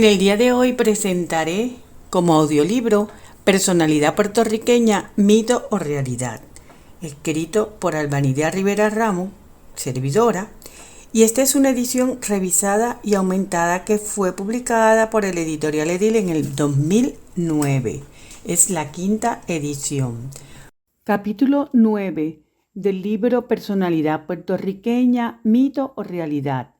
En el día de hoy presentaré como audiolibro Personalidad puertorriqueña, mito o realidad, escrito por Albanidea Rivera Ramos, servidora, y esta es una edición revisada y aumentada que fue publicada por el Editorial Edil en el 2009. Es la quinta edición. Capítulo 9 del libro Personalidad puertorriqueña, mito o realidad.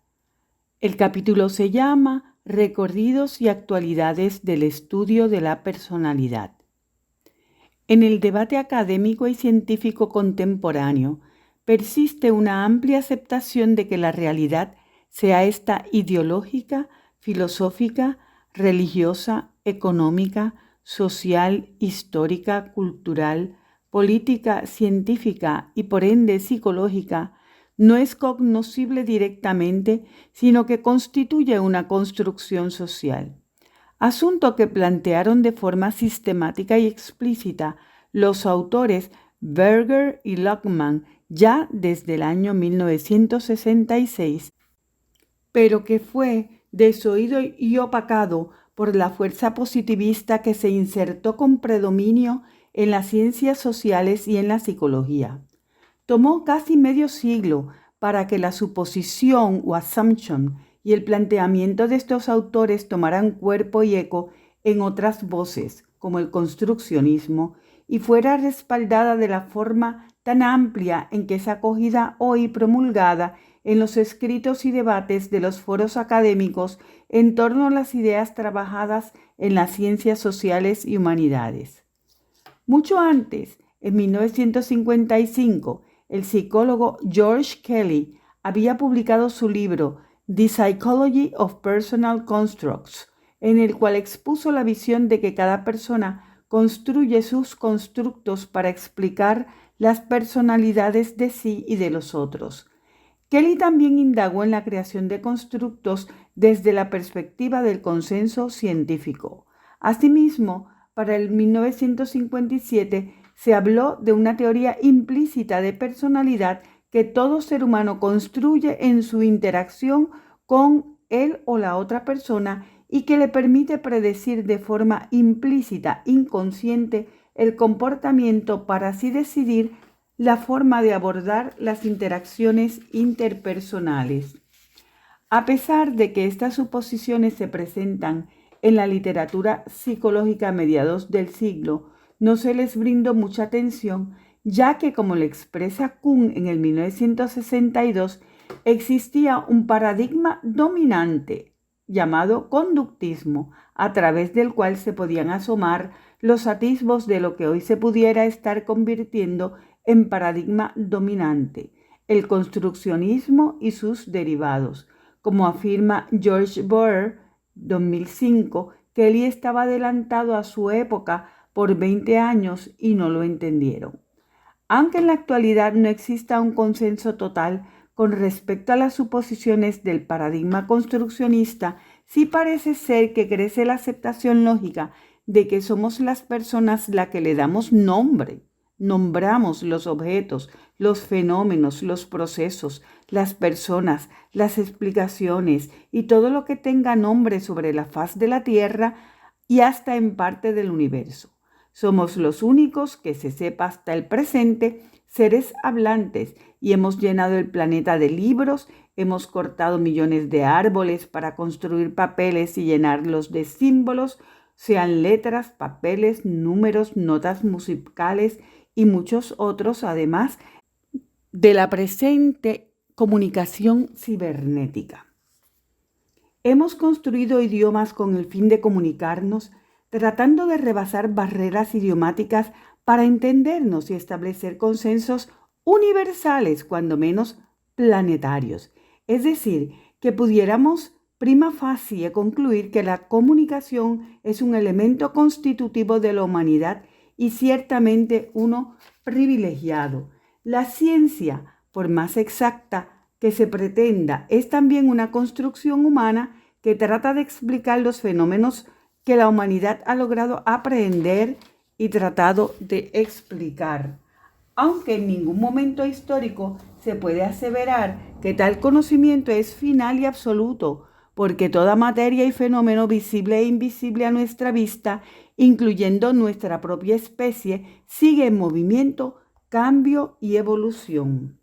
El capítulo se llama Recorridos y actualidades del estudio de la personalidad. En el debate académico y científico contemporáneo persiste una amplia aceptación de que la realidad, sea esta ideológica, filosófica, religiosa, económica, social, histórica, cultural, política, científica y por ende psicológica, no es cognoscible directamente, sino que constituye una construcción social. Asunto que plantearon de forma sistemática y explícita los autores Berger y Luckman ya desde el año 1966, pero que fue desoído y opacado por la fuerza positivista que se insertó con predominio en las ciencias sociales y en la psicología. Tomó casi medio siglo para que la suposición o assumption y el planteamiento de estos autores tomaran cuerpo y eco en otras voces, como el construccionismo, y fuera respaldada de la forma tan amplia en que es acogida hoy promulgada en los escritos y debates de los foros académicos en torno a las ideas trabajadas en las ciencias sociales y humanidades. Mucho antes, en 1955, el psicólogo George Kelly había publicado su libro The Psychology of Personal Constructs, en el cual expuso la visión de que cada persona construye sus constructos para explicar las personalidades de sí y de los otros. Kelly también indagó en la creación de constructos desde la perspectiva del consenso científico. Asimismo, para el 1957 se habló de una teoría implícita de personalidad que todo ser humano construye en su interacción con él o la otra persona y que le permite predecir de forma implícita, inconsciente, el comportamiento para así decidir la forma de abordar las interacciones interpersonales. A pesar de que estas suposiciones se presentan en la literatura psicológica a mediados del siglo, no se les brindó mucha atención, ya que, como le expresa Kuhn en el 1962, existía un paradigma dominante llamado conductismo, a través del cual se podían asomar los atisbos de lo que hoy se pudiera estar convirtiendo en paradigma dominante, el construccionismo y sus derivados. Como afirma George Boer, 2005, Kelly estaba adelantado a su época por 20 años y no lo entendieron. Aunque en la actualidad no exista un consenso total con respecto a las suposiciones del paradigma construccionista, sí parece ser que crece la aceptación lógica de que somos las personas las que le damos nombre. Nombramos los objetos, los fenómenos, los procesos, las personas, las explicaciones y todo lo que tenga nombre sobre la faz de la Tierra y hasta en parte del universo. Somos los únicos, que se sepa hasta el presente, seres hablantes y hemos llenado el planeta de libros, hemos cortado millones de árboles para construir papeles y llenarlos de símbolos, sean letras, papeles, números, notas musicales y muchos otros, además de la presente comunicación cibernética. Hemos construido idiomas con el fin de comunicarnos, tratando de rebasar barreras idiomáticas para entendernos y establecer consensos universales, cuando menos planetarios. Es decir, que pudiéramos prima facie concluir que la comunicación es un elemento constitutivo de la humanidad y ciertamente uno privilegiado. La ciencia, por más exacta que se pretenda, es también una construcción humana que trata de explicar los fenómenos que la humanidad ha logrado aprehender y tratado de explicar. Aunque en ningún momento histórico se puede aseverar que tal conocimiento es final y absoluto, porque toda materia y fenómeno visible e invisible a nuestra vista, incluyendo nuestra propia especie, sigue en movimiento, cambio y evolución.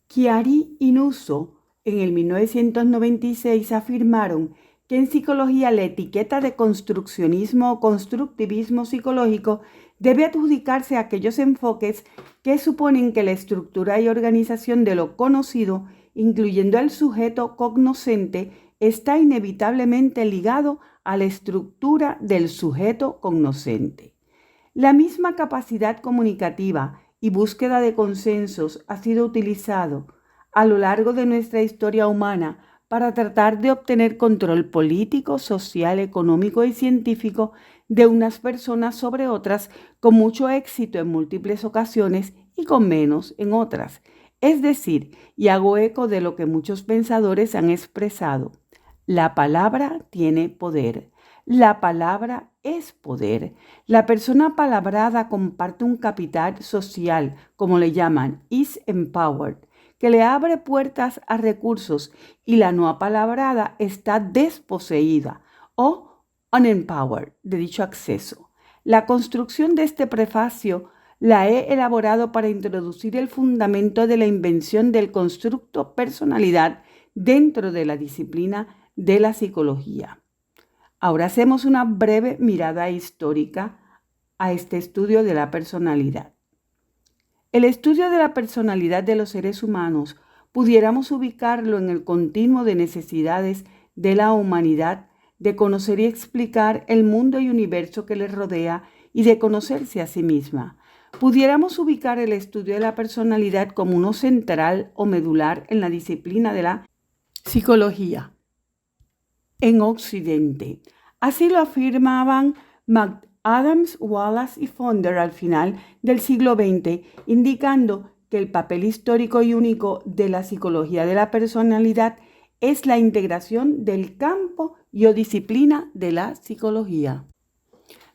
Chiari y Nusso en el 1996 afirmaron que en psicología la etiqueta de construccionismo o constructivismo psicológico debe adjudicarse a aquellos enfoques que suponen que la estructura y organización de lo conocido, incluyendo el sujeto cognoscente, está inevitablemente ligado a la estructura del sujeto cognoscente. La misma capacidad comunicativa y búsqueda de consensos ha sido utilizado a lo largo de nuestra historia humana para tratar de obtener control político, social, económico y científico de unas personas sobre otras, con mucho éxito en múltiples ocasiones y con menos en otras. Es decir, y hago eco de lo que muchos pensadores han expresado, la palabra tiene poder. La palabra es poder. La persona palabrada comparte un capital social, como le llaman, is empowered, que le abre puertas a recursos, y la no apalabrada está desposeída o unempowered de dicho acceso. La construcción de este prefacio la he elaborado para introducir el fundamento de la invención del constructo personalidad dentro de la disciplina de la psicología. Ahora hacemos una breve mirada histórica a este estudio de la personalidad. El estudio de la personalidad de los seres humanos pudiéramos ubicarlo en el continuo de necesidades de la humanidad de conocer y explicar el mundo y universo que les rodea y de conocerse a sí misma. Pudiéramos ubicar el estudio de la personalidad como uno central o medular en la disciplina de la psicología en Occidente. Así lo afirmaban McAdams, Wallace y Funder al final del siglo XX, indicando que el papel histórico y único de la psicología de la personalidad es la integración del campo y o disciplina de la psicología.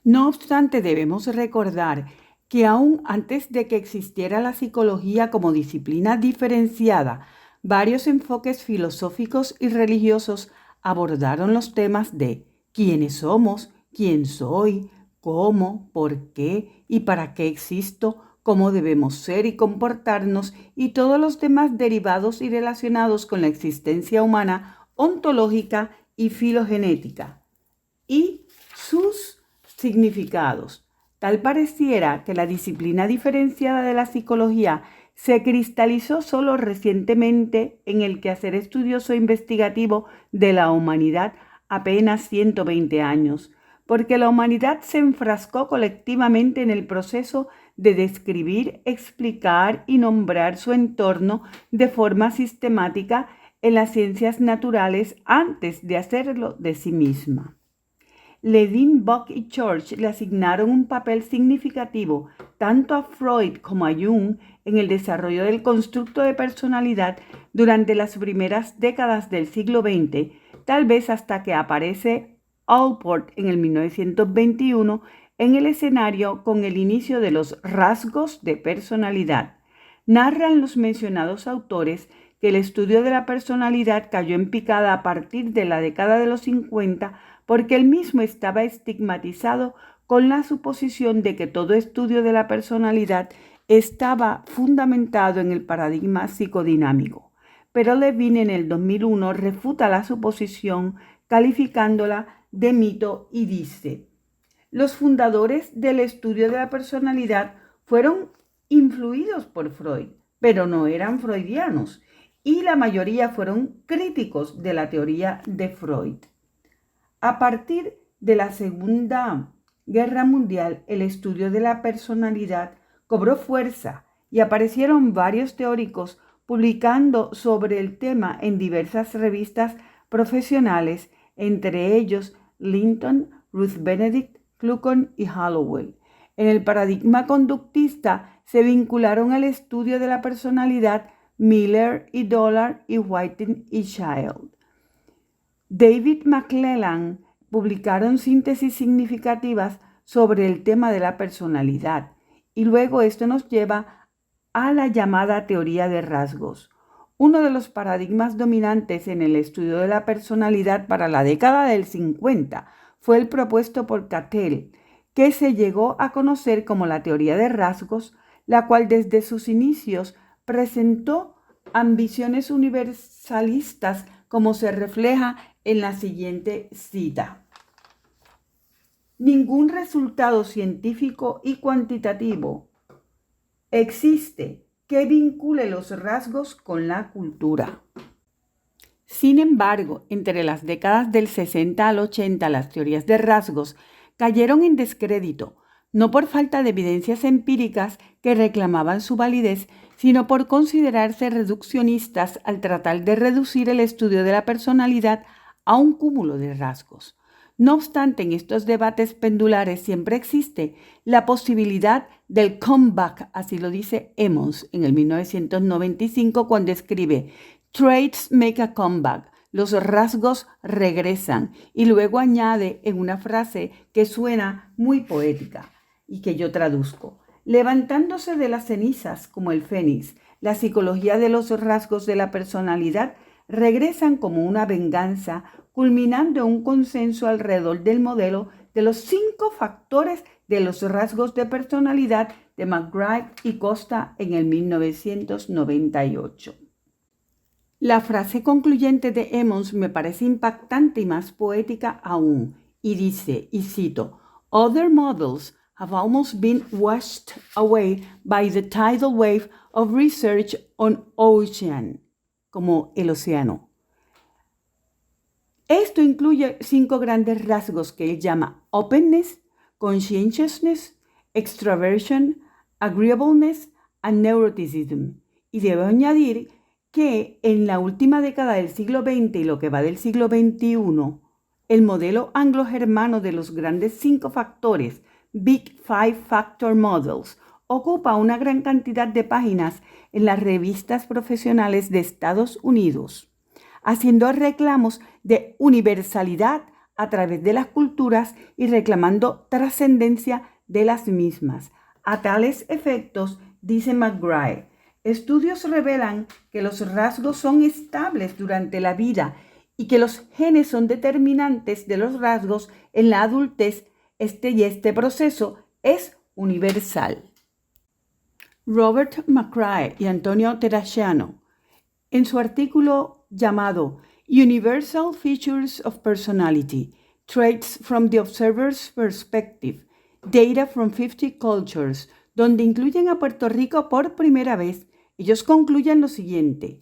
No obstante, debemos recordar que aún antes de que existiera la psicología como disciplina diferenciada, varios enfoques filosóficos y religiosos abordaron los temas de quiénes somos, quién soy, cómo, por qué y para qué existo, cómo debemos ser y comportarnos y todos los temas derivados y relacionados con la existencia humana, ontológica y filogenética y sus significados. Tal pareciera que la disciplina diferenciada de la psicología se cristalizó solo recientemente en el quehacer estudioso e investigativo de la humanidad apenas 120 años, porque la humanidad se enfrascó colectivamente en el proceso de describir, explicar y nombrar su entorno de forma sistemática en las ciencias naturales antes de hacerlo de sí misma. Levin, Buck y Church le asignaron un papel significativo tanto a Freud como a Jung en el desarrollo del constructo de personalidad durante las primeras décadas del siglo XX, tal vez hasta que aparece Allport en el 1921 en el escenario con el inicio de los rasgos de personalidad. Narran los mencionados autores que el estudio de la personalidad cayó en picada a partir de la década de los 50 porque el mismo estaba estigmatizado con la suposición de que todo estudio de la personalidad estaba fundamentado en el paradigma psicodinámico. Pero Levin en el 2001 refuta la suposición calificándola de mito y dice: los fundadores del estudio de la personalidad fueron influidos por Freud, pero no eran freudianos, y la mayoría fueron críticos de la teoría de Freud. A partir de la Segunda Guerra Mundial, el estudio de la personalidad cobró fuerza y aparecieron varios teóricos publicando sobre el tema en diversas revistas profesionales, entre ellos Linton, Ruth Benedict, Kluckhohn y Hallowell. En el paradigma conductista se vincularon al estudio de la personalidad Miller y Dollar y Whiting y Child. David McClellan publicaron síntesis significativas sobre el tema de la personalidad y luego esto nos lleva a la llamada teoría de rasgos, Uno de los paradigmas dominantes en el estudio de la personalidad para la década del 50 fue el propuesto por Cattell, que se llegó a conocer como la teoría de rasgos, la cual desde sus inicios presentó ambiciones universalistas, como se refleja en la siguiente cita. Ningún resultado científico y cuantitativo existe que vincule los rasgos con la cultura. Sin embargo, entre las décadas del 60 al 80, las teorías de rasgos cayeron en descrédito, no por falta de evidencias empíricas que reclamaban su validez, sino por considerarse reduccionistas al tratar de reducir el estudio de la personalidad a un cúmulo de rasgos. No obstante, en estos debates pendulares siempre existe la posibilidad del comeback, así lo dice Emmons en el 1995 cuando escribe "Traits make a comeback", los rasgos regresan, y luego añade en una frase que suena muy poética y que yo traduzco: levantándose de las cenizas como el fénix, la psicología de los rasgos de la personalidad regresan como una venganza, culminando en un consenso alrededor del modelo de los 5 factores de los rasgos de personalidad de McGrath y Costa en el 1998. La frase concluyente de Emmons me parece impactante y más poética aún, y dice, y cito: "Other models have almost been washed away by the tidal wave of research on ocean", como el océano. Esto incluye 5 grandes rasgos que él llama openness, conscientiousness, extraversion, agreeableness and neuroticism. Y debo añadir que en la última década del siglo XX y lo que va del siglo XXI, el modelo anglo-germano de los grandes 5 factores, Big Five Factor Models, ocupa una gran cantidad de páginas en las revistas profesionales de Estados Unidos, haciendo reclamos de universalidad a través de las culturas y reclamando trascendencia de las mismas. A tales efectos, dice McGrath, estudios revelan que los rasgos son estables durante la vida y que los genes son determinantes de los rasgos en la adultez. Este proceso es universal. Robert McCrae y Antonio Terracciano, en su artículo llamado Universal Features of Personality, Traits from the Observer's Perspective, Data from 50 Cultures, donde incluyen a Puerto Rico por primera vez, ellos concluyen lo siguiente: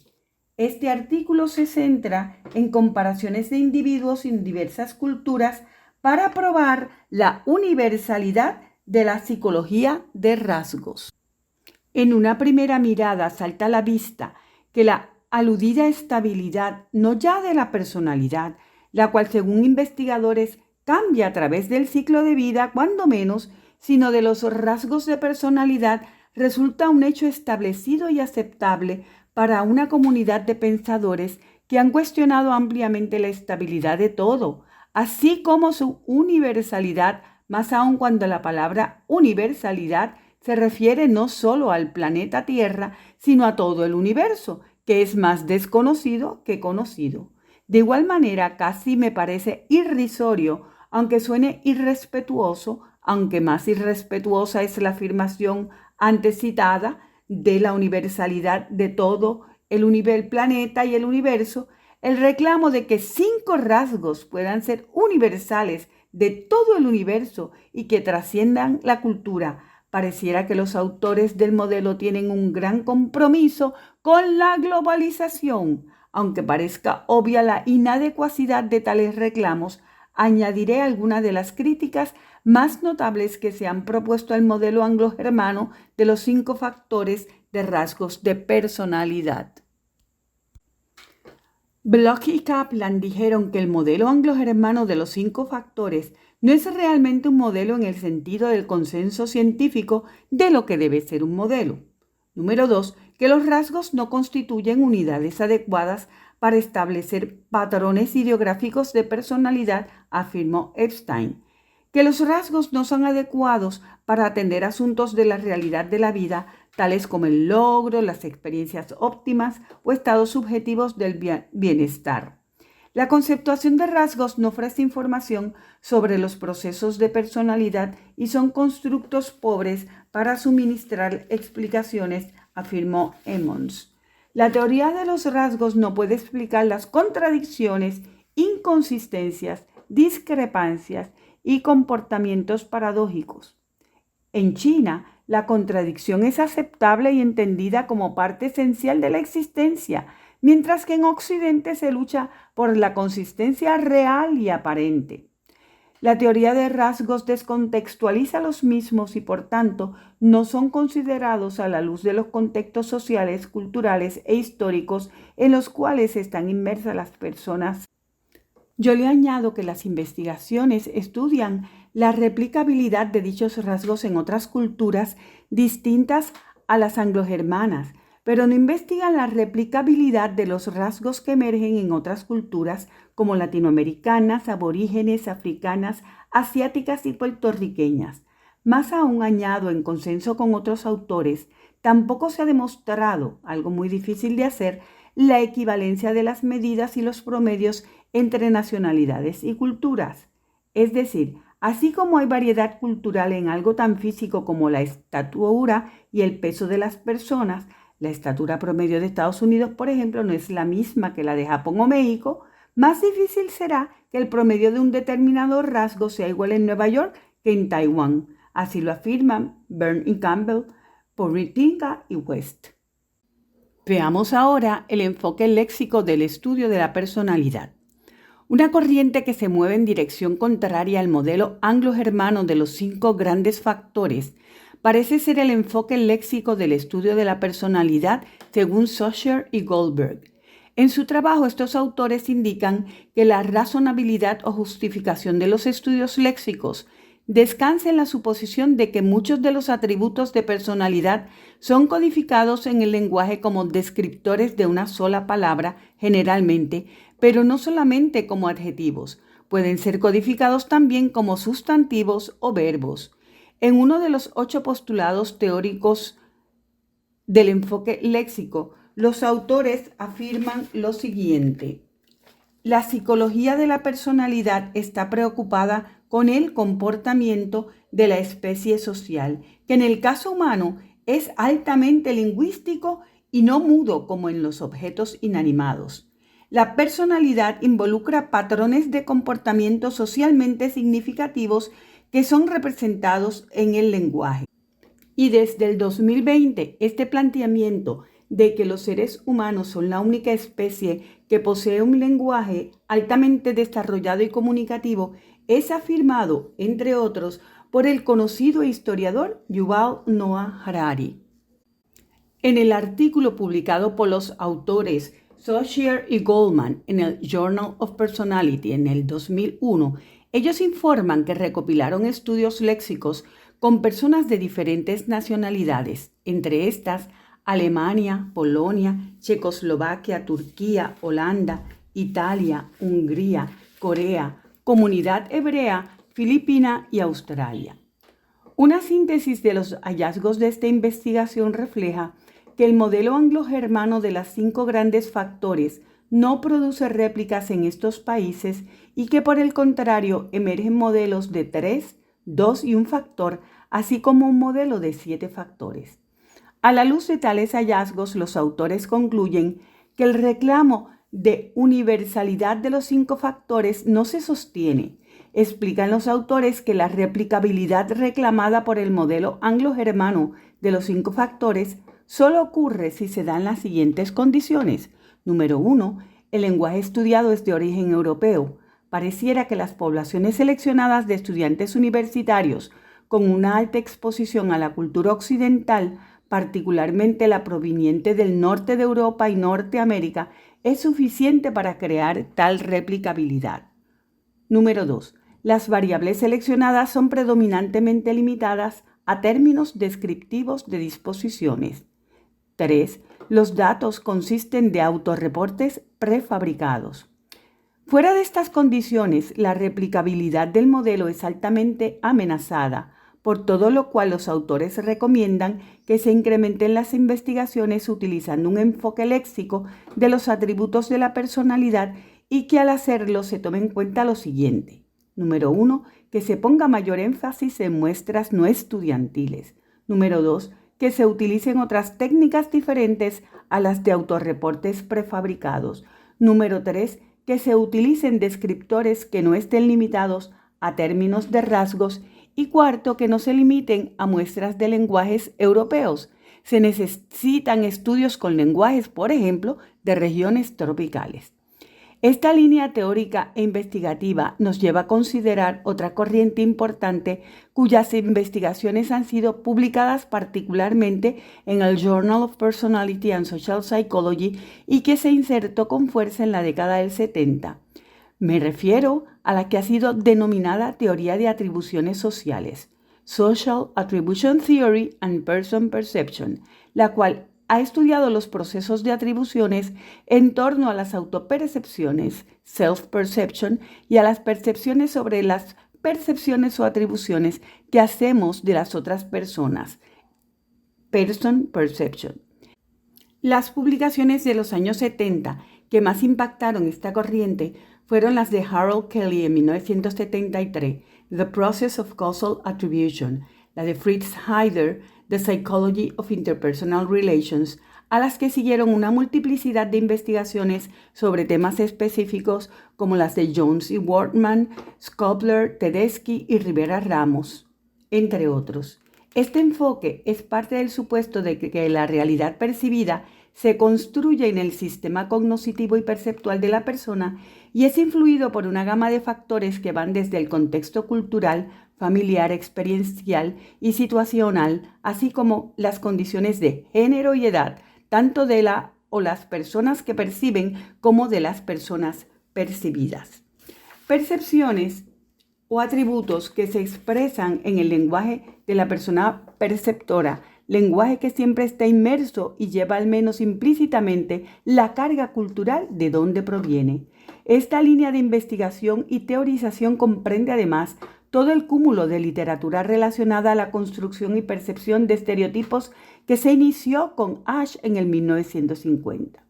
este artículo se centra en comparaciones de individuos en diversas culturas para probar la universalidad de la psicología de rasgos. En una primera mirada salta a la vista que la aludida estabilidad no ya de la personalidad, la cual según investigadores cambia a través del ciclo de vida cuando menos, sino de los rasgos de personalidad, resulta un hecho establecido y aceptable para una comunidad de pensadores que han cuestionado ampliamente la estabilidad de todo, así como su universalidad, más aún cuando la palabra universalidad se refiere no solo al planeta Tierra, sino a todo el universo, que es más desconocido que conocido. De igual manera, casi me parece irrisorio, aunque suene irrespetuoso, aunque más irrespetuosa es la afirmación antes citada de la universalidad de todo el planeta y el universo, el reclamo de que 5 rasgos puedan ser universales de todo el universo y que trasciendan la cultura. Pareciera que los autores del modelo tienen un gran compromiso con la globalización. Aunque parezca obvia la inadecuacidad de tales reclamos, añadiré algunas de las críticas más notables que se han propuesto al modelo anglo-germano de los 5 factores de rasgos de personalidad. Bloch y Kaplan dijeron que el modelo anglo-germano de los 5 factores no es realmente un modelo en el sentido del consenso científico de lo que debe ser un modelo. Número 2, que los rasgos no constituyen unidades adecuadas para establecer patrones ideográficos de personalidad, afirmó Epstein. Que los rasgos no son adecuados para atender asuntos de la realidad de la vida, tales como el logro, las experiencias óptimas o estados subjetivos del bienestar. La conceptuación de rasgos no ofrece información sobre los procesos de personalidad y son constructos pobres para suministrar explicaciones, afirmó Emmons. La teoría de los rasgos no puede explicar las contradicciones, inconsistencias, discrepancias y comportamientos paradójicos. En China, la contradicción es aceptable y entendida como parte esencial de la existencia, mientras que en Occidente se lucha por la consistencia real y aparente. La teoría de rasgos descontextualiza los mismos y por tanto no son considerados a la luz de los contextos sociales, culturales e históricos en los cuales están inmersas las personas. Yo le añado que las investigaciones estudian la replicabilidad de dichos rasgos en otras culturas distintas a las anglogermanas, pero no investigan la replicabilidad de los rasgos que emergen en otras culturas como latinoamericanas, aborígenes, africanas, asiáticas y puertorriqueñas. Más aún, añado, en consenso con otros autores, tampoco se ha demostrado, algo muy difícil de hacer, la equivalencia de las medidas y los promedios entre nacionalidades y culturas. Es decir, así como hay variedad cultural en algo tan físico como la estatura y el peso de las personas, la estatura promedio de Estados Unidos, por ejemplo, no es la misma que la de Japón o México, más difícil será que el promedio de un determinado rasgo sea igual en Nueva York que en Taiwán. Así lo afirman Byrne y Campbell, Porritinga y West. Veamos ahora el enfoque léxico del estudio de la personalidad. Una corriente que se mueve en dirección contraria al modelo anglo-germano de los 5 grandes factores parece ser el enfoque léxico del estudio de la personalidad según Saussure y Goldberg. En su trabajo, estos autores indican que la razonabilidad o justificación de los estudios léxicos descansa en la suposición de que muchos de los atributos de personalidad son codificados en el lenguaje como descriptores de una sola palabra, generalmente, pero no solamente como adjetivos. Pueden ser codificados también como sustantivos o verbos. En uno de los 8 postulados teóricos del enfoque léxico, los autores afirman lo siguiente: la psicología de la personalidad está preocupada con el comportamiento de la especie social, que en el caso humano es altamente lingüístico y no mudo como en los objetos inanimados. La personalidad involucra patrones de comportamiento socialmente significativos que son representados en el lenguaje. Y desde el 2020, este planteamiento de que los seres humanos son la única especie que posee un lenguaje altamente desarrollado y comunicativo es afirmado, entre otros, por el conocido historiador Yuval Noah Harari. En el artículo publicado por los autores Saussure y Goldman en el Journal of Personality en el 2001, ellos informan que recopilaron estudios léxicos con personas de diferentes nacionalidades, entre estas Alemania, Polonia, Checoslovaquia, Turquía, Holanda, Italia, Hungría, Corea, Comunidad Hebrea, Filipina y Australia. Una síntesis de los hallazgos de esta investigación refleja que el modelo anglo-germano de las 5 grandes factores no produce réplicas en estos países y que por el contrario emergen modelos de 3, 2 y un factor, así como un modelo de 7 factores. A la luz de tales hallazgos, los autores concluyen que el reclamo de universalidad de los 5 factores no se sostiene. Explican los autores que la replicabilidad reclamada por el modelo anglo-germano de los 5 factores solo ocurre si se dan las siguientes condiciones. Número 1. El lenguaje estudiado es de origen europeo. Pareciera que las poblaciones seleccionadas de estudiantes universitarios con una alta exposición a la cultura occidental, particularmente la proveniente del norte de Europa y Norteamérica, es suficiente para crear tal replicabilidad. Número 2. Las variables seleccionadas son predominantemente limitadas a términos descriptivos de disposiciones. 3. Los datos consisten de autorreportes prefabricados. Fuera de estas condiciones, la replicabilidad del modelo es altamente amenazada por todo lo cual los autores recomiendan que se incrementen las investigaciones utilizando un enfoque léxico de los atributos de la personalidad y que al hacerlo se tome en cuenta lo siguiente. Número 1, que se ponga mayor énfasis en muestras no estudiantiles. Número 2, que se utilicen otras técnicas diferentes a las de autorreportes prefabricados. Número 3, que se utilicen descriptores que no estén limitados a términos de rasgos. Y cuarto, que no se limiten a muestras de lenguajes europeos. Se necesitan estudios con lenguajes, por ejemplo, de regiones tropicales. Esta línea teórica e investigativa nos lleva a considerar otra corriente importante cuyas investigaciones han sido publicadas particularmente en el Journal of Personality and Social Psychology y que se insertó con fuerza en la década del 70. Me refiero a la que ha sido denominada teoría de atribuciones sociales, Social Attribution Theory and Person Perception, la cual ha estudiado los procesos de atribuciones en torno a las autopercepciones, self-perception, y a las percepciones sobre las percepciones o atribuciones que hacemos de las otras personas, person perception. Las publicaciones de los años 70 que más impactaron esta corriente fueron las de Harold Kelly en 1973, The Process of Causal Attribution, la de Fritz Heider, The Psychology of Interpersonal Relations, a las que siguieron una multiplicidad de investigaciones sobre temas específicos como las de Jones y Wortman, Skobler, Tedeschi y Rivera Ramos, entre otros. Este enfoque es parte del supuesto de que la realidad percibida se construye en el sistema cognoscitivo y perceptual de la persona y es influido por una gama de factores que van desde el contexto cultural, familiar, experiencial y situacional, así como las condiciones de género y edad, tanto de la o las personas que perciben como de las personas percibidas. Percepciones o atributos que se expresan en el lenguaje de la persona perceptora, lenguaje que siempre está inmerso y lleva al menos implícitamente la carga cultural de donde proviene. Esta línea de investigación y teorización comprende además todo el cúmulo de literatura relacionada a la construcción y percepción de estereotipos que se inició con Ash en el 1950.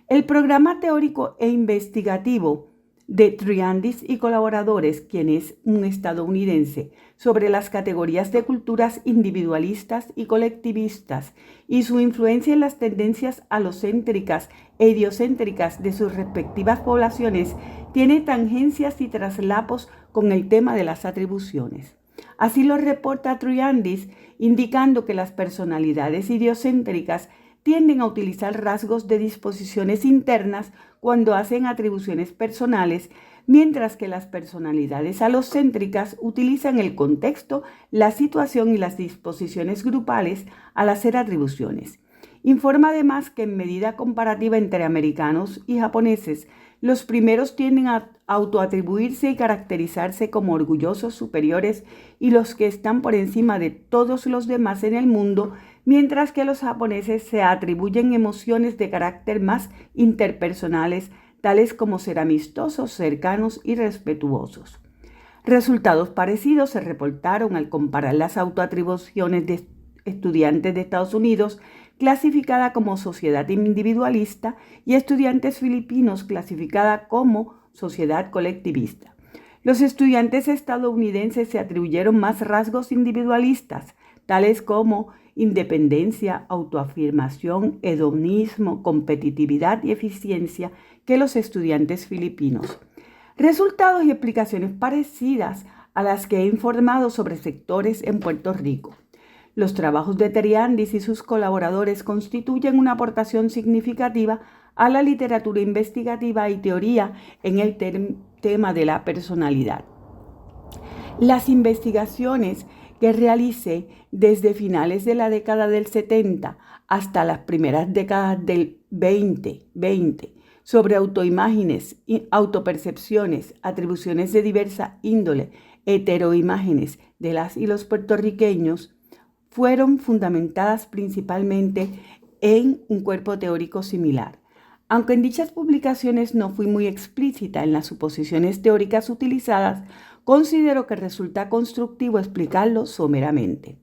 El programa teórico e investigativo de Triandis y colaboradores, quien es un estadounidense, sobre las categorías de culturas individualistas y colectivistas y su influencia en las tendencias alocéntricas e idiocéntricas de sus respectivas poblaciones, tiene tangencias y traslapos con el tema de las atribuciones. Así lo reporta Triandis, indicando que las personalidades idiocéntricas tienden a utilizar rasgos de disposiciones internas cuando hacen atribuciones personales, mientras que las personalidades alocéntricas utilizan el contexto, la situación y las disposiciones grupales al hacer atribuciones. Informa además que en medida comparativa entre americanos y japoneses, los primeros tienden a autoatribuirse y caracterizarse como orgullosos superiores y los que están por encima de todos los demás en el mundo, mientras que los japoneses se atribuyen emociones de carácter más interpersonales, tales como ser amistosos, cercanos y respetuosos. Resultados parecidos se reportaron al comparar las autoatribuciones de estudiantes de Estados Unidos, clasificada como sociedad individualista, y estudiantes filipinos, clasificada como sociedad colectivista. Los estudiantes estadounidenses se atribuyeron más rasgos individualistas, tales como independencia, autoafirmación, hedonismo, competitividad y eficiencia, que los estudiantes filipinos. Resultados y explicaciones parecidas a las que he informado sobre sectores en Puerto Rico. Los trabajos de Triandis y sus colaboradores constituyen una aportación significativa a la literatura investigativa y teoría en el tema de la personalidad. Las investigaciones que realicé desde finales de la década del 70 hasta las primeras décadas del 2020 sobre autoimágenes, autopercepciones, atribuciones de diversa índole, heteroimágenes de las y los puertorriqueños, fueron fundamentadas principalmente en un cuerpo teórico similar. Aunque en dichas publicaciones no fui muy explícita en las suposiciones teóricas utilizadas, considero que resulta constructivo explicarlo someramente.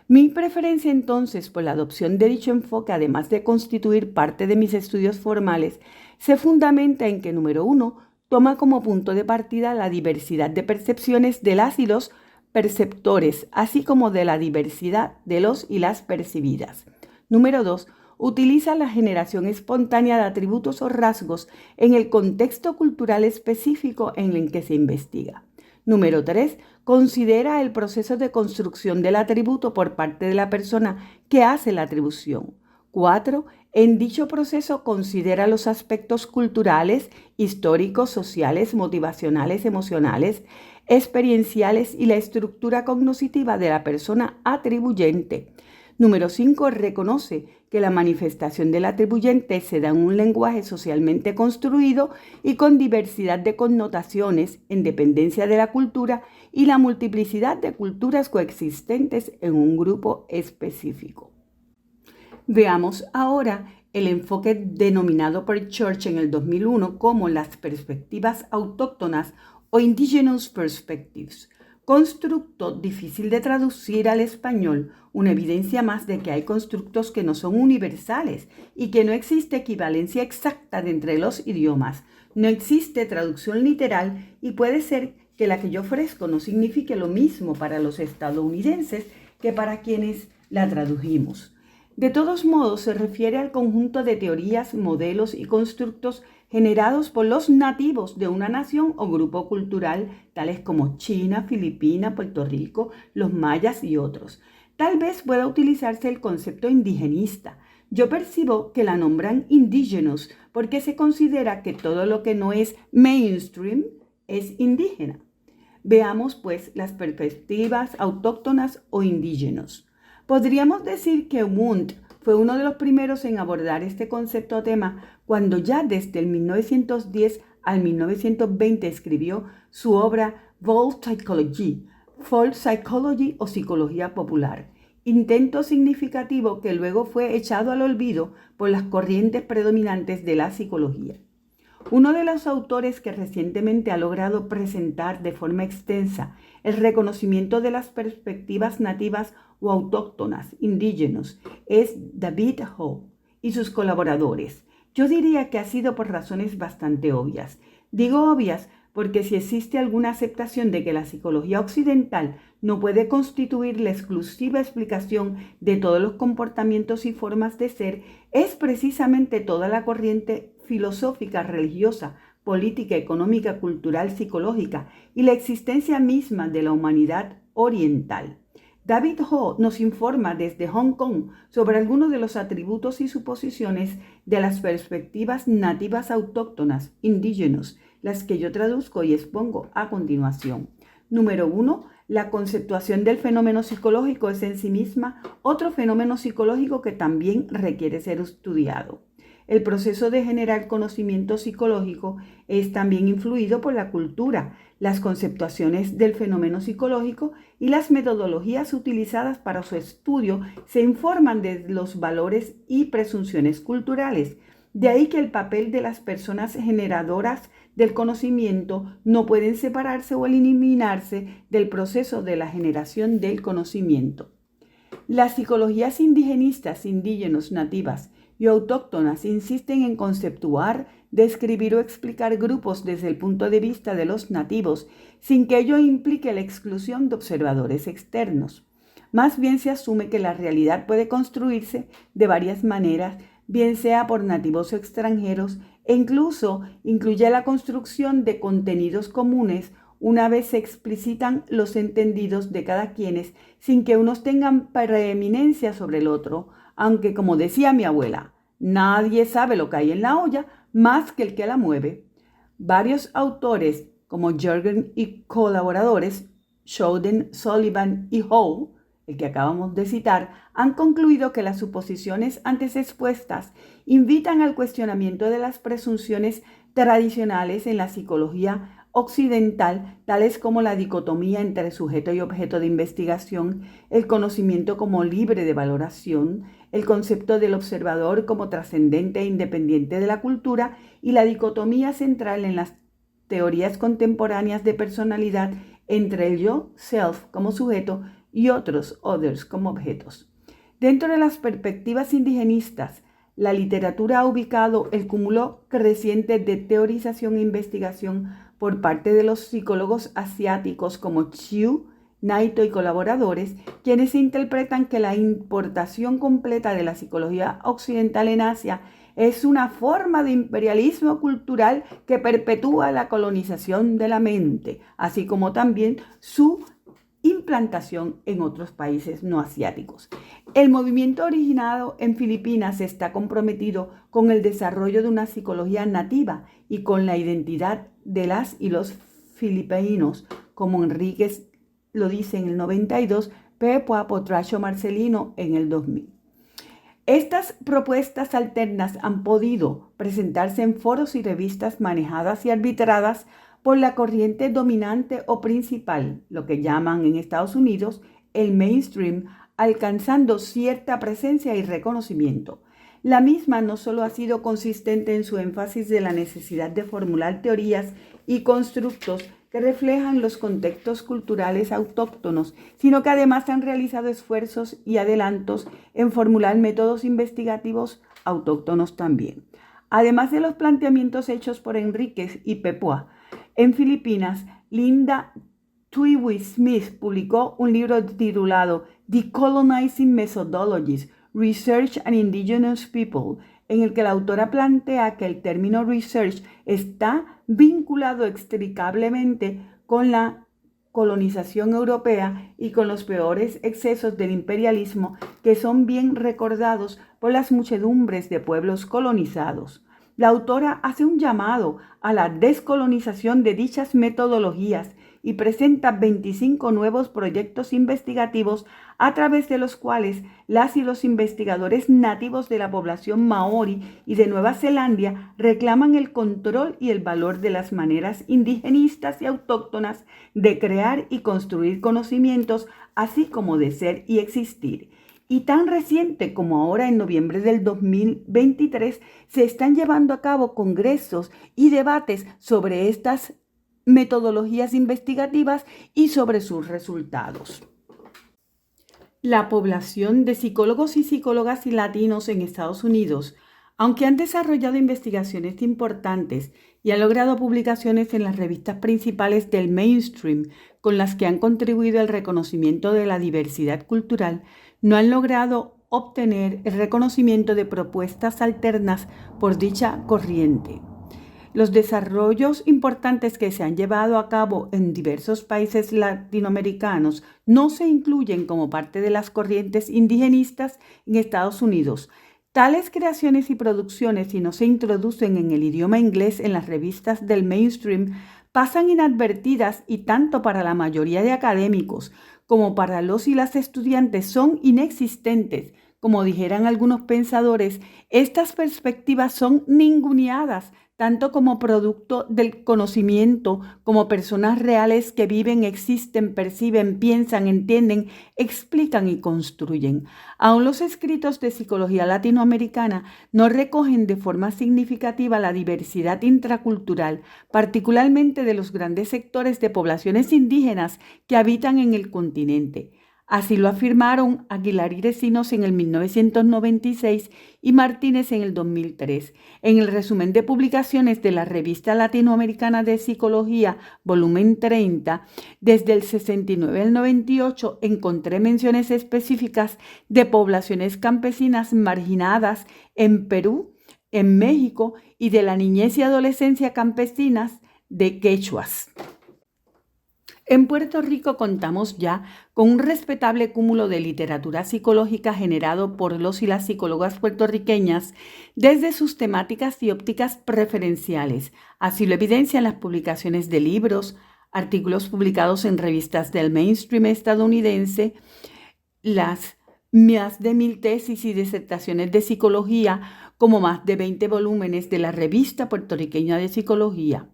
Mi preferencia entonces por la adopción de dicho enfoque, además de constituir parte de mis estudios formales, se fundamenta en que, número 1, toma como punto de partida la diversidad de percepciones de las y los perceptores, así como de la diversidad de los y las percibidas. Número 2, utiliza la generación espontánea de atributos o rasgos en el contexto cultural específico en el que se investiga. Número 3, considera el proceso de construcción del atributo por parte de la persona que hace la atribución. 4, en dicho proceso considera los aspectos culturales, históricos, sociales, motivacionales, emocionales, experienciales y la estructura cognitiva de la persona atribuyente. Número 5, reconoce que la manifestación del atribuyente se da en un lenguaje socialmente construido y con diversidad de connotaciones en dependencia de la cultura y la multiplicidad de culturas coexistentes en un grupo específico. Veamos ahora el enfoque denominado por Church en el 2001 como las perspectivas autóctonas o Indigenous Perspectives. Constructo difícil de traducir al español, una evidencia más de que hay constructos que no son universales y que no existe equivalencia exacta entre los idiomas. No existe traducción literal y puede ser que la que yo ofrezco no signifique lo mismo para los estadounidenses que para quienes la tradujimos. De todos modos, se refiere al conjunto de teorías, modelos y constructos generados por los nativos de una nación o grupo cultural, tales como China, Filipinas, Puerto Rico, los mayas y otros. Tal vez pueda utilizarse el concepto indigenista. Yo percibo que la nombran indigenous porque se considera que todo lo que no es mainstream es indígena. Veamos pues las perspectivas autóctonas o indígenas. Podríamos decir que Wundt fue uno de los primeros en abordar este concepto o tema cuando ya desde el 1910 al 1920 escribió su obra Folk Psychology o Psicología Popular, intento significativo que luego fue echado al olvido por las corrientes predominantes de la psicología. Uno de los autores que recientemente ha logrado presentar de forma extensa el reconocimiento de las perspectivas nativas o autóctonas, indígenas, es David Ho y sus colaboradores. Yo diría que ha sido por razones bastante obvias. Digo obvias porque si existe alguna aceptación de que la psicología occidental no puede constituir la exclusiva explicación de todos los comportamientos y formas de ser, es precisamente toda la corriente filosófica, religiosa, política, económica, cultural, psicológica y la existencia misma de la humanidad oriental. David Ho nos informa desde Hong Kong sobre algunos de los atributos y suposiciones de las perspectivas nativas autóctonas, indígenas, las que yo traduzco y expongo a continuación. Número 1. La conceptuación del fenómeno psicológico es en sí misma otro fenómeno psicológico que también requiere ser estudiado. El proceso de generar conocimiento psicológico es también influido por la cultura, las conceptuaciones del fenómeno psicológico y las metodologías utilizadas para su estudio se informan de los valores y presunciones culturales. De ahí que el papel de las personas generadoras del conocimiento no pueden separarse o eliminarse del proceso de la generación del conocimiento. Las psicologías indigenistas, indígenas, nativas y autóctonas insisten en conceptuar, describir o explicar grupos desde el punto de vista de los nativos, sin que ello implique la exclusión de observadores externos. Más bien se asume que la realidad puede construirse de varias maneras, bien sea por nativos o extranjeros, e incluso incluye la construcción de contenidos comunes una vez se explicitan los entendidos de cada quienes, sin que unos tengan preeminencia sobre el otro, aunque, como decía mi abuela, nadie sabe lo que hay en la olla más que el que la mueve. Varios autores, como Jürgen y colaboradores, Schouten, Sullivan y Ho, el que acabamos de citar, han concluido que las suposiciones antes expuestas invitan al cuestionamiento de las presunciones tradicionales en la psicología occidental, tales como la dicotomía entre sujeto y objeto de investigación, el conocimiento como libre de valoración, el concepto del observador como trascendente e independiente de la cultura y la dicotomía central en las teorías contemporáneas de personalidad entre el yo, self, como sujeto y otros, others, como objetos. Dentro de las perspectivas indigenistas, la literatura ha ubicado el cúmulo creciente de teorización e investigación por parte de los psicólogos asiáticos como Chiu, Naito y colaboradores, quienes interpretan que la importación completa de la psicología occidental en Asia es una forma de imperialismo cultural que perpetúa la colonización de la mente, así como también su implantación en otros países no asiáticos. El movimiento originado en Filipinas está comprometido con el desarrollo de una psicología nativa y con la identidad de las y los filipinos, como Enríquez lo dice en el 92, Pepua Potracho Marcelino en el 2000. Estas propuestas alternas han podido presentarse en foros y revistas manejadas y arbitradas por la corriente dominante o principal, lo que llaman en Estados Unidos el mainstream, alcanzando cierta presencia y reconocimiento. La misma no solo ha sido consistente en su énfasis de la necesidad de formular teorías y constructos que reflejan los contextos culturales autóctonos, sino que además han realizado esfuerzos y adelantos en formular métodos investigativos autóctonos también. Además de los planteamientos hechos por Enríquez y Pepua, en Filipinas, Linda Twiwi Smith publicó un libro titulado Decolonizing Methodologies, Research and Indigenous People, en el que la autora plantea que el término research está vinculado extricablemente con la colonización europea y con los peores excesos del imperialismo que son bien recordados por las muchedumbres de pueblos colonizados. La autora hace un llamado a la descolonización de dichas metodologías y presenta 25 nuevos proyectos investigativos a través de los cuales las y los investigadores nativos de la población maorí y de Nueva Zelanda reclaman el control y el valor de las maneras indigenistas y autóctonas de crear y construir conocimientos, así como de ser y existir. Y tan reciente como ahora en noviembre del 2023 se están llevando a cabo congresos y debates sobre estas metodologías investigativas y sobre sus resultados. La población de psicólogos y psicólogas latinos en Estados Unidos, aunque han desarrollado investigaciones importantes y han logrado publicaciones en las revistas principales del mainstream con las que han contribuido al reconocimiento de la diversidad cultural, no han logrado obtener el reconocimiento de propuestas alternas por dicha corriente. Los desarrollos importantes que se han llevado a cabo en diversos países latinoamericanos no se incluyen como parte de las corrientes indigenistas en Estados Unidos. Tales creaciones y producciones, si no se introducen en el idioma inglés en las revistas del mainstream, pasan inadvertidas y tanto para la mayoría de académicos como para los y las estudiantes son inexistentes. Como dijeran algunos pensadores, estas perspectivas son ninguneadas, tanto como producto del conocimiento, como personas reales que viven, existen, perciben, piensan, entienden, explican y construyen. Aún los escritos de psicología latinoamericana no recogen de forma significativa la diversidad intracultural, particularmente de los grandes sectores de poblaciones indígenas que habitan en el continente. Así lo afirmaron Aguilar y Recinos en el 1996 y Martínez en el 2003. En el resumen de publicaciones de la Revista Latinoamericana de Psicología, volumen 30, desde el 69 al 98 encontré menciones específicas de poblaciones campesinas marginadas en Perú, en México y de la niñez y adolescencia campesinas de quechuas. En Puerto Rico contamos ya con un respetable cúmulo de literatura psicológica generado por los y las psicólogas puertorriqueñas desde sus temáticas y ópticas preferenciales. Así lo evidencian las publicaciones de libros, artículos publicados en revistas del mainstream estadounidense, las más de 1000 tesis y disertaciones de psicología, como más de 20 volúmenes de la Revista Puertorriqueña de Psicología.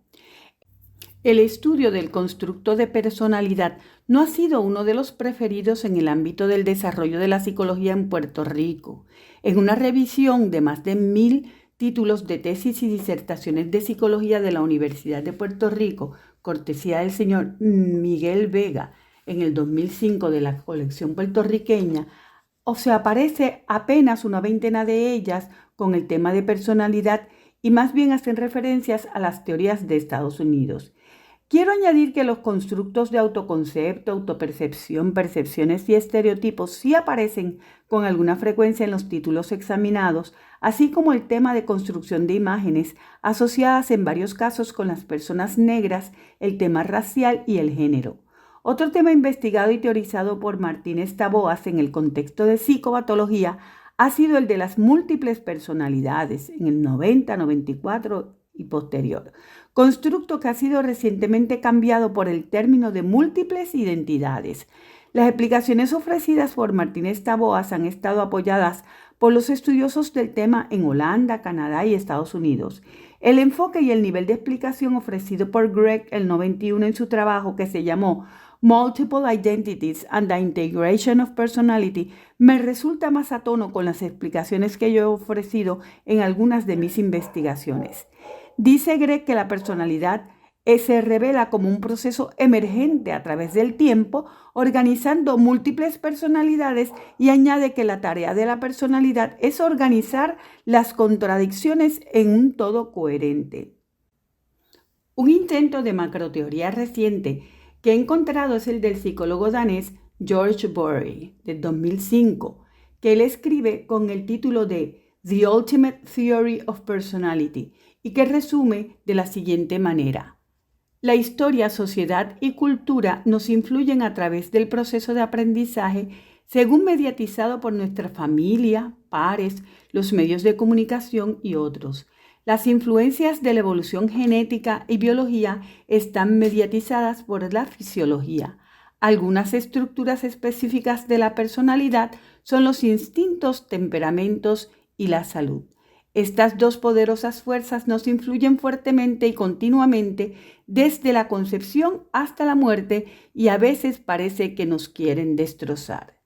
El estudio del constructo de personalidad no ha sido uno de los preferidos en el ámbito del desarrollo de la psicología en Puerto Rico. En una revisión de más de 1000 títulos de tesis y disertaciones de psicología de la Universidad de Puerto Rico, cortesía del señor Miguel Vega, en el 2005 de la colección puertorriqueña, o se aparece apenas una veintena de ellas con el tema de personalidad y más bien hacen referencias a las teorías de Estados Unidos. Quiero añadir que los constructos de autoconcepto, autopercepción, percepciones y estereotipos sí aparecen con alguna frecuencia en los títulos examinados, así como el tema de construcción de imágenes asociadas en varios casos con las personas negras, el tema racial y el género. Otro tema investigado y teorizado por Martínez Taboas en el contexto de psicopatología ha sido el de las múltiples personalidades en el 90, 94 y posterior, constructo que ha sido recientemente cambiado por el término de múltiples identidades. Las explicaciones ofrecidas por Martínez Taboas han estado apoyadas por los estudiosos del tema en Holanda, Canadá y Estados Unidos. El enfoque y el nivel de explicación ofrecido por Gregg el 91 en su trabajo que se llamó Multiple Identities and the Integration of Personality me resulta más a tono con las explicaciones que yo he ofrecido en algunas de mis investigaciones. Dice Gregg que la personalidad se revela como un proceso emergente a través del tiempo, organizando múltiples personalidades, y añade que la tarea de la personalidad es organizar las contradicciones en un todo coherente. Un intento de macroteoría reciente que he encontrado es el del psicólogo danés George Bory, de 2005, que él escribe con el título de The Ultimate Theory of Personality y que resume de la siguiente manera. La historia, sociedad y cultura nos influyen a través del proceso de aprendizaje según mediatizado por nuestra familia, pares, los medios de comunicación y otros. Las influencias de la evolución genética y biología están mediatizadas por la fisiología. Algunas estructuras específicas de la personalidad son los instintos, temperamentos y la salud. Estas dos poderosas fuerzas nos influyen fuertemente y continuamente desde la concepción hasta la muerte y a veces parece que nos quieren destrozar.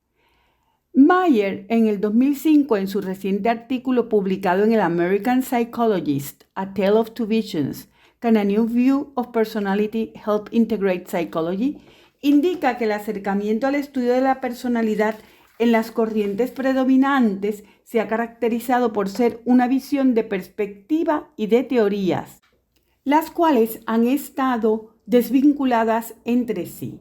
Mayer, en el 2005, en su reciente artículo publicado en el American Psychologist, A Tale of Two Visions, Can a New View of Personality Help Integrate Psychology?, indica que el acercamiento al estudio de la personalidad en las corrientes predominantes se ha caracterizado por ser una visión de perspectiva y de teorías, las cuales han estado desvinculadas entre sí.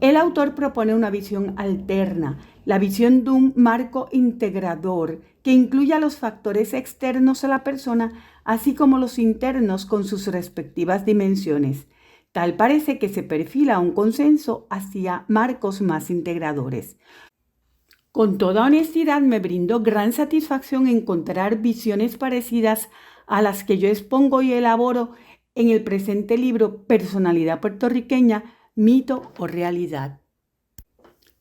El autor propone una visión alterna, la visión de un marco integrador que incluya los factores externos a la persona, así como los internos con sus respectivas dimensiones. Tal parece que se perfila un consenso hacia marcos más integradores. Con toda honestidad, me brindó gran satisfacción encontrar visiones parecidas a las que yo expongo y elaboro en el presente libro Personalidad puertorriqueña, mito o realidad.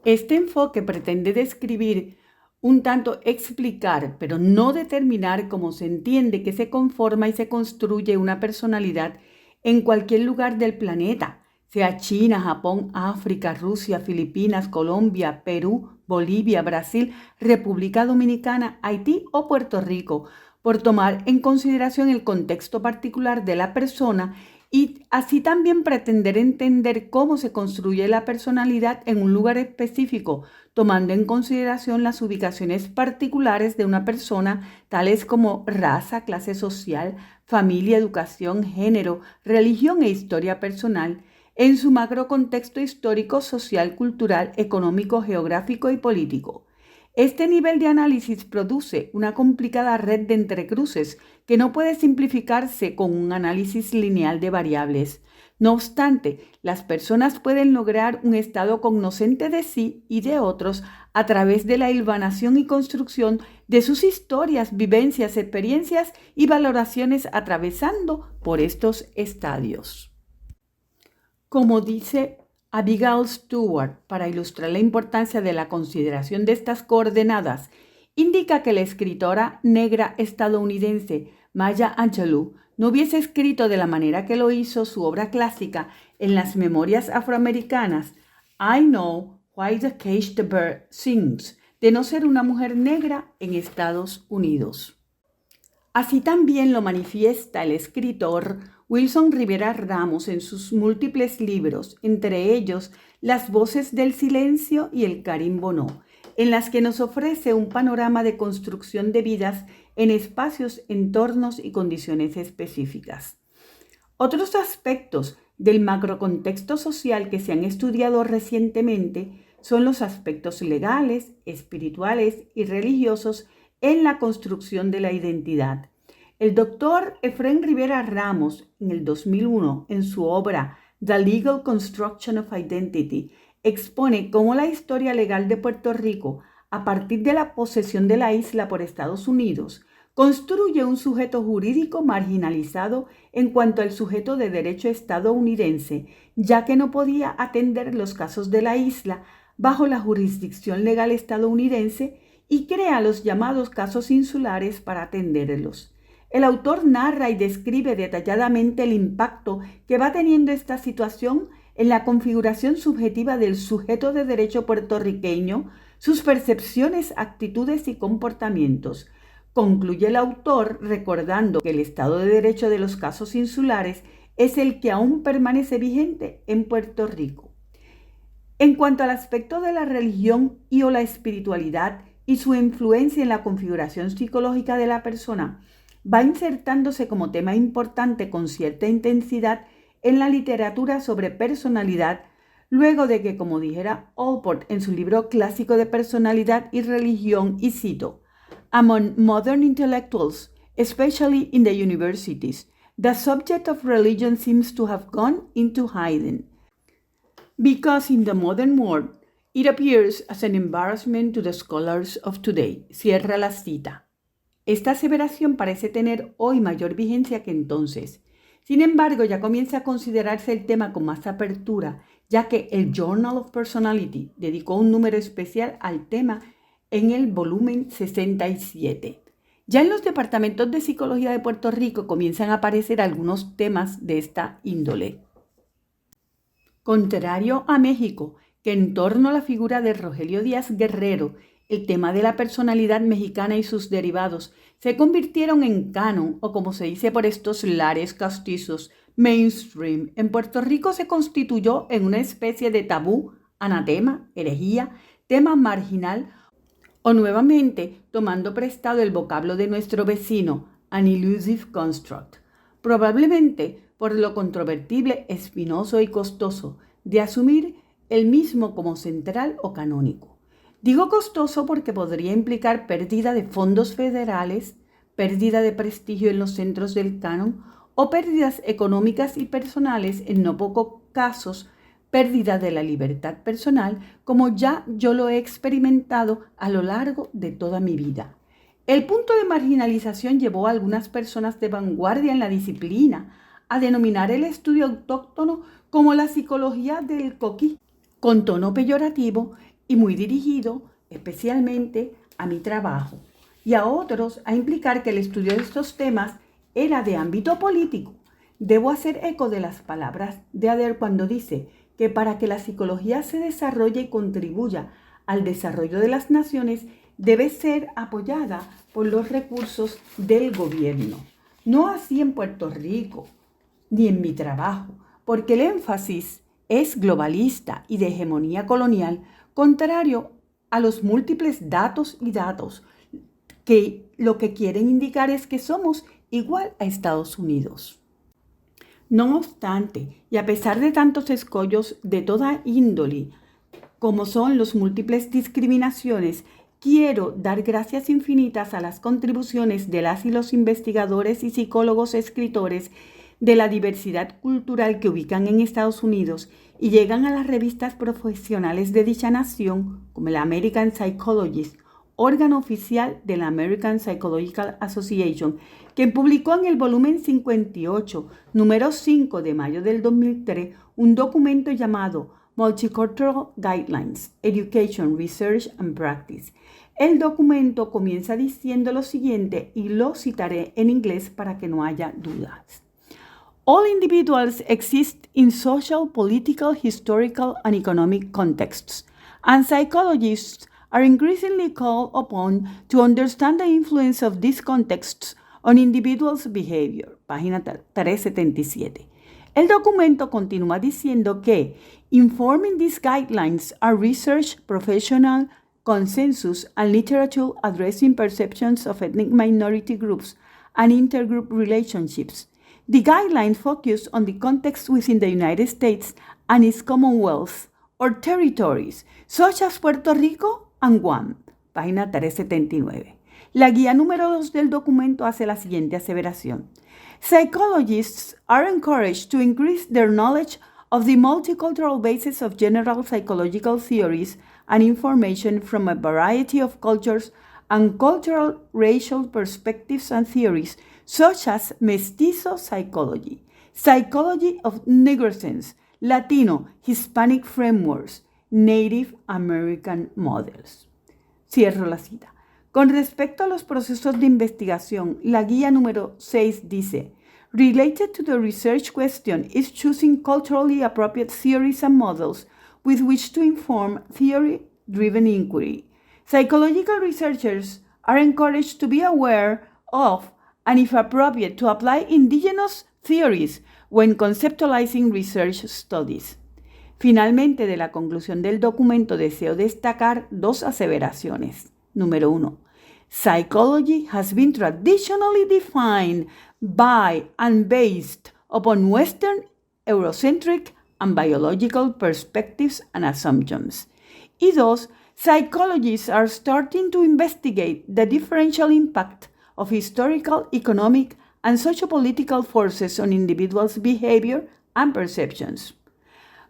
Este enfoque pretende describir, un tanto explicar, pero no determinar cómo se entiende que se conforma y se construye una personalidad en cualquier lugar del planeta, sea China, Japón, África, Rusia, Filipinas, Colombia, Perú, Bolivia, Brasil, República Dominicana, Haití o Puerto Rico, por tomar en consideración el contexto particular de la persona y así también pretender entender cómo se construye la personalidad en un lugar específico, tomando en consideración las ubicaciones particulares de una persona, tales como raza, clase social, familia, educación, género, religión e historia personal, en su macro contexto histórico, social, cultural, económico, geográfico y político. Este nivel de análisis produce una complicada red de entrecruces que no puede simplificarse con un análisis lineal de variables. No obstante, las personas pueden lograr un estado cognoscente de sí y de otros a través de la hilvanación y construcción de sus historias, vivencias, experiencias y valoraciones atravesando por estos estadios. Como dice Abigail Stewart, para ilustrar la importancia de la consideración de estas coordenadas, indica que la escritora negra estadounidense Maya Angelou no hubiese escrito de la manera que lo hizo su obra clásica en las memorias afroamericanas, I Know Why the Cage the Bird Sings, de no ser una mujer negra en Estados Unidos. Así también lo manifiesta el escritor Wilson Rivera Ramos en sus múltiples libros, entre ellos Las voces del silencio y El Carimbó, en las que nos ofrece un panorama de construcción de vidas en espacios, entornos y condiciones específicas. Otros aspectos del macrocontexto social que se han estudiado recientemente son los aspectos legales, espirituales y religiosos en la construcción de la identidad. El doctor Efrén Rivera Ramos, en el 2001, en su obra The Legal Construction of Identity, expone cómo la historia legal de Puerto Rico, a partir de la posesión de la isla por Estados Unidos, construye un sujeto jurídico marginalizado en cuanto al sujeto de derecho estadounidense, ya que no podía atender los casos de la isla bajo la jurisdicción legal estadounidense y crea los llamados casos insulares para atenderlos. El autor narra y describe detalladamente el impacto que va teniendo esta situación en la configuración subjetiva del sujeto de derecho puertorriqueño, sus percepciones, actitudes y comportamientos. Concluye el autor recordando que el Estado de Derecho de los casos insulares es el que aún permanece vigente en Puerto Rico. En cuanto al aspecto de la religión y o la espiritualidad y su influencia en la configuración psicológica de la persona, va insertándose como tema importante con cierta intensidad en la literatura sobre personalidad, luego de que, como dijera Allport en su libro clásico de personalidad y religión, y cito, "Among modern intellectuals, especially in the universities, the subject of religion seems to have gone into hiding, because in the modern world, it appears as an embarrassment to the scholars of today." Cierra la cita. Esta aseveración parece tener hoy mayor vigencia que entonces. Sin embargo, ya comienza a considerarse el tema con más apertura, ya que el Journal of Personality dedicó un número especial al tema en el volumen 67. Ya en los departamentos de psicología de Puerto Rico comienzan a aparecer algunos temas de esta índole. Contrario a México, que en torno a la figura de Rogelio Díaz Guerrero, el tema de la personalidad mexicana y sus derivados se convirtieron en canon, o como se dice por estos lares castizos, mainstream. En Puerto Rico se constituyó en una especie de tabú, anatema, herejía, tema marginal, o nuevamente tomando prestado el vocablo de nuestro vecino, an elusive construct, probablemente por lo controvertible, espinoso y costoso de asumir el mismo como central o canónico. Digo costoso porque podría implicar pérdida de fondos federales, pérdida de prestigio en los centros del canon o pérdidas económicas y personales, en no pocos casos, pérdida de la libertad personal, como ya yo lo he experimentado a lo largo de toda mi vida. El punto de marginalización llevó a algunas personas de vanguardia en la disciplina a denominar el estudio autóctono como la psicología del coquí, con tono peyorativo y muy dirigido especialmente a mi trabajo, y a otros a implicar que el estudio de estos temas era de ámbito político. Debo hacer eco de las palabras de Adair cuando dice que para que la psicología se desarrolle y contribuya al desarrollo de las naciones, debe ser apoyada por los recursos del gobierno. No así en Puerto Rico, ni en mi trabajo, porque el énfasis es globalista y de hegemonía colonial, contrario a los múltiples datos que lo que quieren indicar es que somos igual a Estados Unidos. No obstante, y a pesar de tantos escollos de toda índole, como son las múltiples discriminaciones, quiero dar gracias infinitas a las contribuciones de las y los investigadores y psicólogos escritores de la diversidad cultural que ubican en Estados Unidos y llegan a las revistas profesionales de dicha nación, como la American Psychologist, órgano oficial de la American Psychological Association, que publicó en el volumen 58, número 5 de mayo del 2003, un documento llamado Multicultural Guidelines, Education, Research and Practice. El documento comienza diciendo lo siguiente, y lo citaré en inglés para que no haya dudas. All individuals exist in social, political, historical, and economic contexts, and psychologists are increasingly called upon to understand the influence of these contexts, on Individuals' Behavior, página 377. El documento continúa diciendo que informing these guidelines are research, professional consensus, and literature addressing perceptions of ethnic minority groups and intergroup relationships. The guidelines focus on the context within the United States and its Commonwealth or territories, such as Puerto Rico and Guam, página 379. La guía número 2 del documento hace la siguiente aseveración. Psychologists are encouraged to increase their knowledge of the multicultural basis of general psychological theories and information from a variety of cultures and cultural racial perspectives and theories, such as mestizo psychology, psychology of Negrocence, Latino, Hispanic frameworks, Native American models. Cierro la cita. Con respecto a los procesos de investigación, la guía número 6 dice, related to the research question is choosing culturally appropriate theories and models with which to inform theory-driven inquiry. Psychological researchers are encouraged to be aware of, and if appropriate, to apply indigenous theories when conceptualizing research studies. Finalmente, de la conclusión del documento deseo destacar dos aseveraciones. Número 1. Psychology has been traditionally defined by and based upon Western, Eurocentric, and biological perspectives and assumptions. Y 2. Psychologists are starting to investigate the differential impact of historical, economic, and sociopolitical forces on individuals' behavior and perceptions.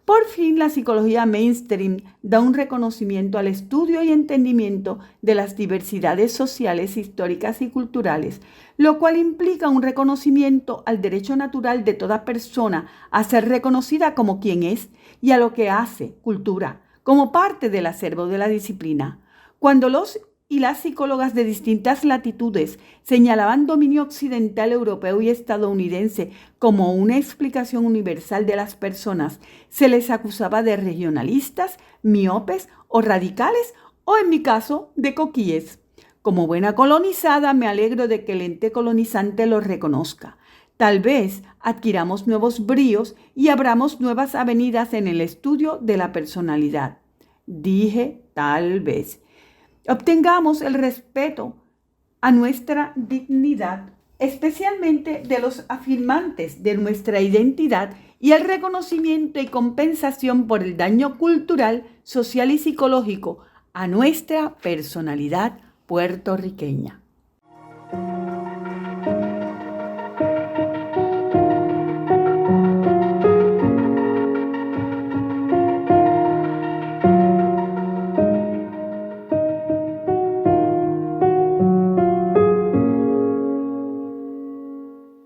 Por fin, la psicología mainstream da un reconocimiento al estudio y entendimiento de las diversidades sociales, históricas y culturales, lo cual implica un reconocimiento al derecho natural de toda persona a ser reconocida como quien es y a lo que hace, cultura, como parte del acervo de la disciplina. Cuando los y las psicólogas de distintas latitudes señalaban dominio occidental, europeo y estadounidense como una explicación universal de las personas, se les acusaba de regionalistas, miopes o radicales, o en mi caso, de coquíes. Como buena colonizada, me alegro de que el ente colonizante lo reconozca. Tal vez adquiramos nuevos bríos y abramos nuevas avenidas en el estudio de la personalidad. Dije tal vez. Obtengamos el respeto a nuestra dignidad, especialmente de los afirmantes de nuestra identidad, y el reconocimiento y compensación por el daño cultural, social y psicológico a nuestra personalidad puertorriqueña.